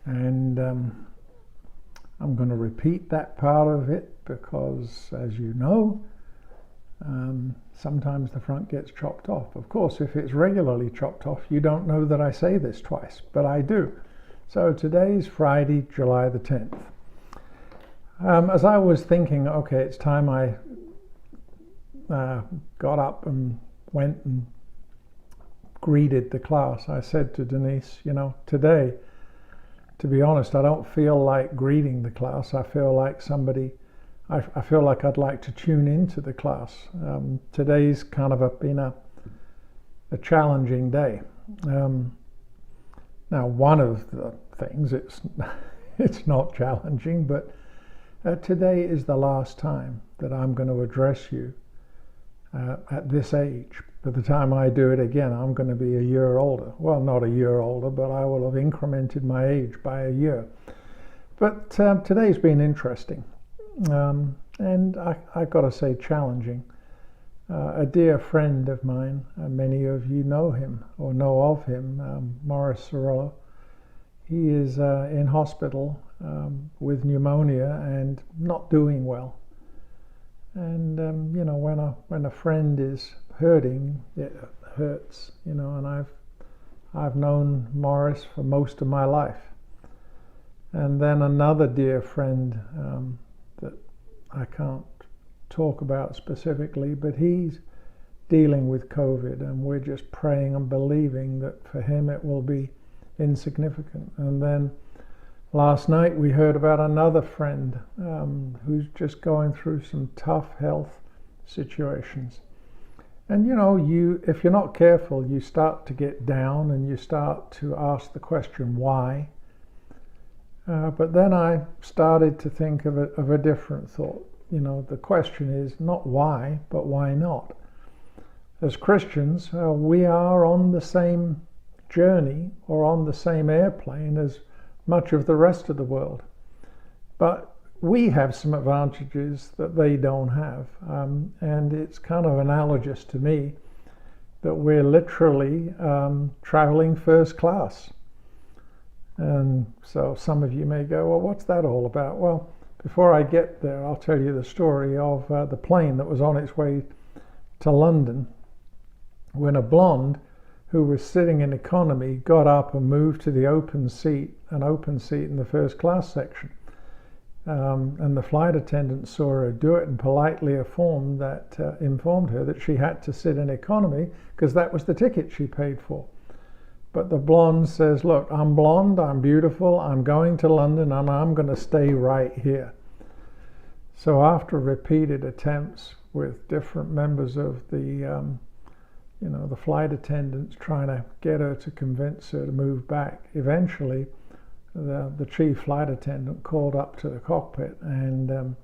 And I'm going to repeat that part of it because, as you know, sometimes the front gets chopped off. Of course, if it's regularly chopped off, you don't know that I say this twice, but I do. So today's Friday, July the 10th. As I was thinking, okay, it's time I got up and went and greeted the class, I said to Denise, today, to be honest, I don't feel like greeting the class. I feel like I feel like I'd like to tune into the class. Today's kind of been a challenging day. Now, one of the things, it's not challenging, but today is the last time that I'm going to address you at this age. By the time I do it again, I'm going to be a year older. Well, not a year older, but I will have incremented my age by a year. But today's been interesting. And I've got to say challenging. A dear friend of mine, many of you know him or know of him, Morris Cirillo. He is in hospital with pneumonia and not doing well. And when a friend is hurting, it hurts. And I've known Morris for most of my life. And then another dear friend that I can't talk about specifically, but he's dealing with COVID, and we're just praying and believing that for him it will be insignificant. And then last night we heard about another friend who's just going through some tough health situations. And if you're not careful, you start to get down and you start to ask the question, why? But then I started to think of a different thought. The question is not why, but why not? As Christians, we are on the same journey or on the same airplane as much of the rest of the world. But we have some advantages that they don't have. And it's kind of analogous to me that we're literally traveling first class. And so some of you may go, well, what's that all about? Well, before I get there, I'll tell you the story of the plane that was on its way to London when a blonde who was sitting in economy got up and moved to the open seat in the first class section. And the flight attendant saw her do it and politely informed her that she had to sit in economy because that was the ticket she paid for. But the blonde says, look, I'm blonde, I'm beautiful, I'm going to London, and I'm going to stay right here. So after repeated attempts with different members of the flight attendants trying to get her to convince her to move back, eventually the chief flight attendant called up to the cockpit, and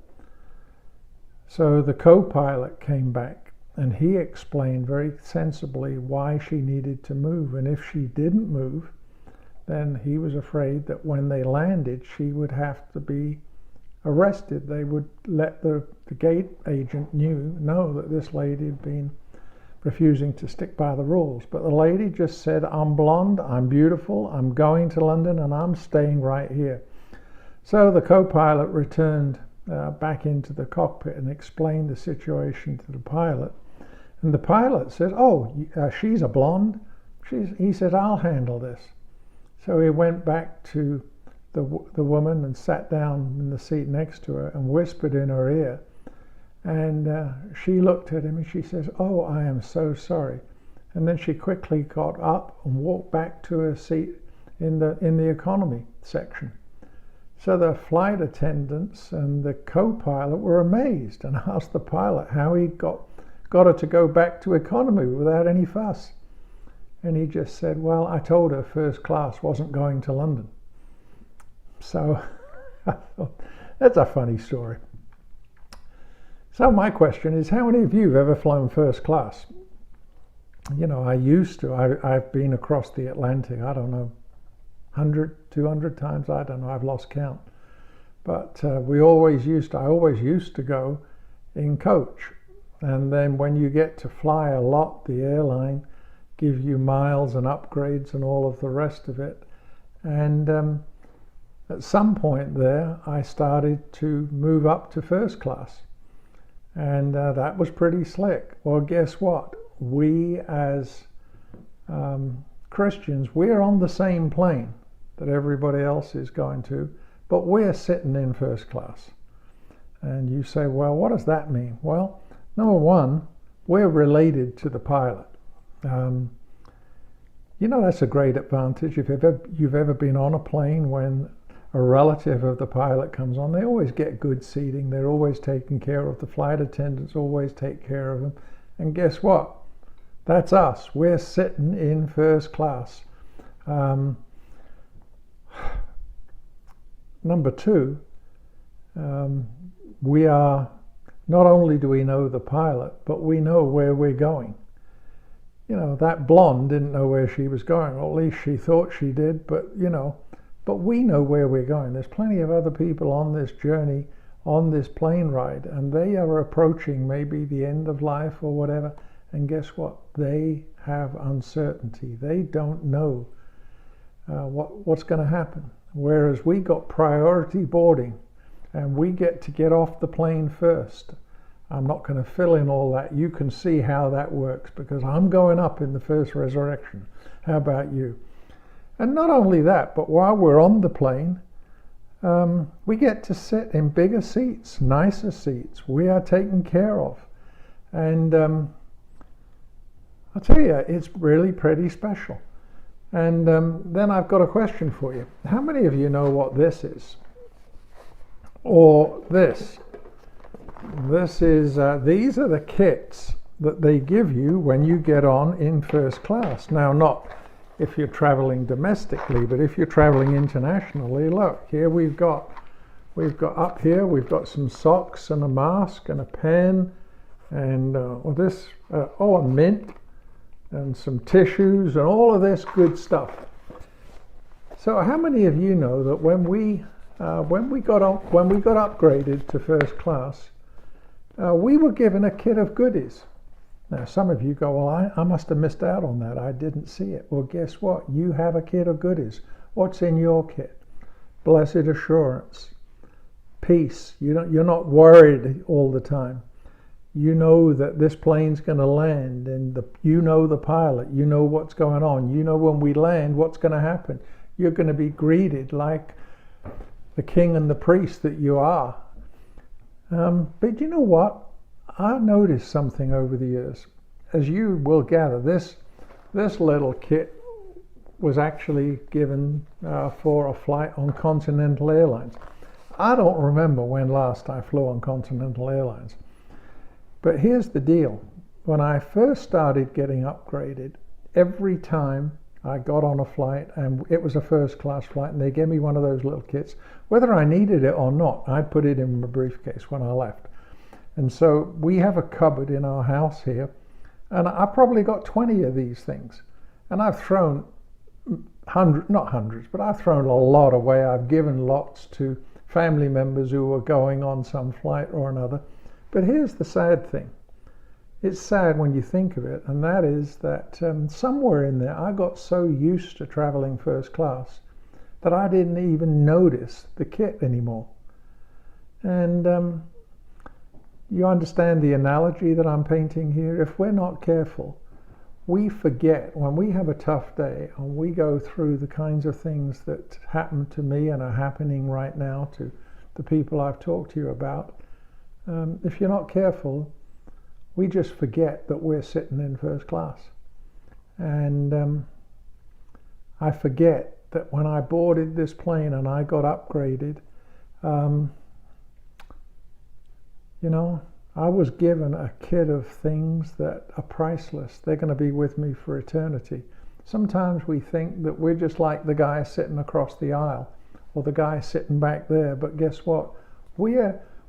so the co-pilot came back. And he explained very sensibly why she needed to move. And if she didn't move, then he was afraid that when they landed, she would have to be arrested. They would let the gate agent know that this lady had been refusing to stick by the rules. But the lady just said, I'm blonde, I'm beautiful, I'm going to London, and I'm staying right here. So the co-pilot returned back into the cockpit and explained the situation to the pilot. And the pilot said, she's a blonde. He said, I'll handle this. So he went back to the woman and sat down in the seat next to her and whispered in her ear. And she looked at him and she says, oh, I am so sorry. And then she quickly got up and walked back to her seat in the economy section. So the flight attendants and the co-pilot were amazed and asked the pilot how he got her to go back to economy without any fuss. And he just said, well, I told her first class wasn't going to London. So I thought, that's a funny story. So my question is, how many of you have ever flown first class? I used to. I've been across the Atlantic, I don't know, 100, 200 times, I don't know, I've lost count. But I always used to go in coach. And then when you get to fly a lot, the airline give you miles and upgrades and all of the rest of it. And At some point there, I started to move up to first class, and that was pretty slick. Well, guess what? We as Christians, we're on the same plane that everybody else is going to, but we're sitting in first class. And you say, well, what does that mean? Well, number one, we're related to the pilot. That's a great advantage. If you've ever been on a plane, when a relative of the pilot comes on, they always get good seating. They're always taking care of. The flight attendants always take care of them. And guess what? That's us. We're sitting in first class. Number two, we are, not only do we know the pilot, but we know where we're going. That blonde didn't know where she was going, or at least she thought she did, but we know where we're going. There's plenty of other people on this journey, on this plane ride, and they are approaching maybe the end of life or whatever, and guess what? They have uncertainty. They don't know what's going to happen. Whereas we got priority boarding, and we get off the plane first. I'm not going to fill in all that. You can see how that works, because I'm going up in the first resurrection. How about you? And not only that, but while we're on the plane, we get to sit in bigger seats, nicer seats. We are taken care of. And I'll tell you, it's really pretty special. And then I've got a question for you. How many of you know what this is? Or this? This is, these are the kits that they give you when you get on in first class. Now, not if you're traveling domestically, but if you're traveling internationally, look, here we've got up here, we've got some socks and a mask and a pen and a mint and some tissues and all of this good stuff. So how many of you know that when we got upgraded to first class, we were given a kit of goodies? Now, some of you go, well, I must have missed out on that. I didn't see it. Well, guess what? You have a kit of goodies. What's in your kit? Blessed assurance, peace. You're not worried all the time. You know that this plane's going to land, and you know the pilot. You know what's going on. You know when we land what's going to happen. You're going to be greeted like the king and the priest that you are. But you know what? I noticed something over the years. As you will gather, this little kit was actually given for a flight on Continental Airlines. I don't remember when last I flew on Continental Airlines. But here's the deal. When I first started getting upgraded, every time I got on a flight, and it was a first class flight, and they gave me one of those little kits, whether I needed it or not, I put it in my briefcase when I left. And so we have a cupboard in our house here, and I probably got 20 of these things. And I've thrown not hundreds, but I've thrown a lot away. I've given lots to family members who were going on some flight or another. But here's the sad thing. It's sad when you think of it, and that is that somewhere in there I got so used to traveling first class that I didn't even notice the kit anymore. And you understand the analogy that I'm painting here? If we're not careful, we forget when we have a tough day and we go through the kinds of things that happen to me and are happening right now to the people I've talked to you about. If you're not careful, we just forget that we're sitting in first class. And I forget that when I boarded this plane and I got upgraded, I was given a kit of things that are priceless. They're going to be with me for eternity. Sometimes we think that we're just like the guy sitting across the aisle or the guy sitting back there. But guess what?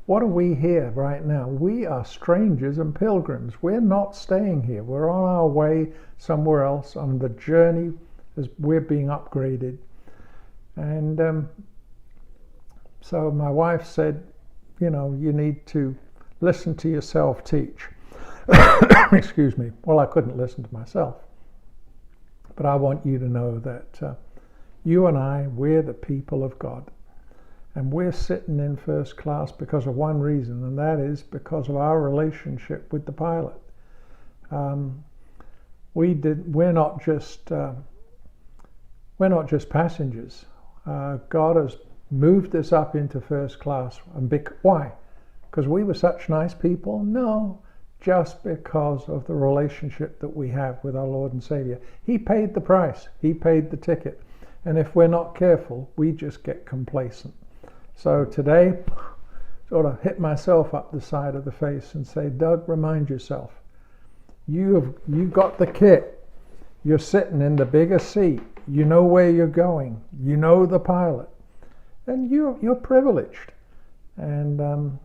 What are we here right now? We are strangers and pilgrims. We're not staying here. We're on our way somewhere else on the journey as we're being upgraded. And so my wife said, you need to listen to yourself teach. Excuse me. Well, I couldn't listen to myself. But I want you to know that you and I, we're the people of God. And we're sitting in first class because of one reason, and that is because of our relationship with the pilot. We're not just passengers. God has moved us up into first class. And why? Because we were such nice people? No, just because of the relationship that we have with our Lord and Savior. He paid the price. He paid the ticket. And if we're not careful, we just get complacent. So today, sort of hit myself up the side of the face and say, Doug, remind yourself, you've got the kit. You're sitting in the biggest seat. You know where you're going. You know the pilot. And you're privileged. And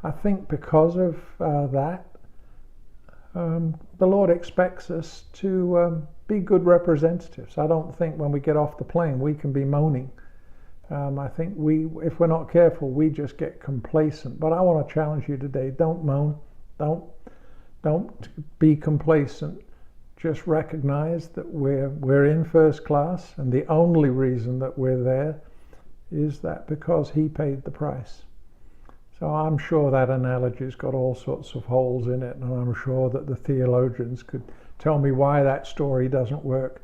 I think because of that, the Lord expects us to be good representatives. I don't think when we get off the plane we can be moaning. I think if we're not careful, we just get complacent. But I want to challenge you today: don't moan, don't be complacent. Just recognize that we're in first class, and the only reason that we're there is that because He paid the price. So I'm sure that analogy's got all sorts of holes in it, and I'm sure that the theologians could tell me why that story doesn't work.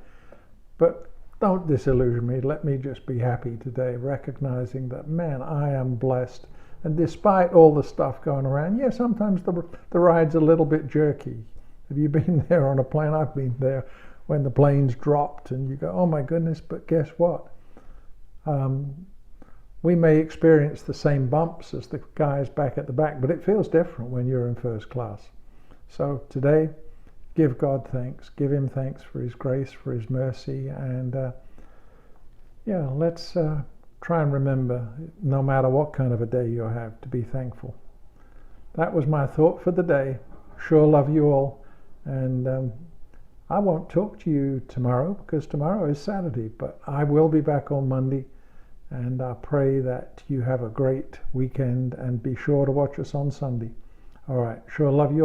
But don't disillusion me. Let me just be happy today, recognizing that, man, I am blessed. And despite all the stuff going around, yeah, sometimes the ride's a little bit jerky. Have you been there on a plane? I've been there when the plane's dropped and you go, oh my goodness, but guess what? We may experience the same bumps as the guys back at the back, but it feels different when you're in first class. So today, give God thanks. Give Him thanks for His grace, for His mercy. And let's try and remember, no matter what kind of a day you have, to be thankful. That was my thought for the day. Sure love you all. And I won't talk to you tomorrow because tomorrow is Saturday, but I will be back on Monday. And I pray that you have a great weekend and be sure to watch us on Sunday. All right. Sure love you all.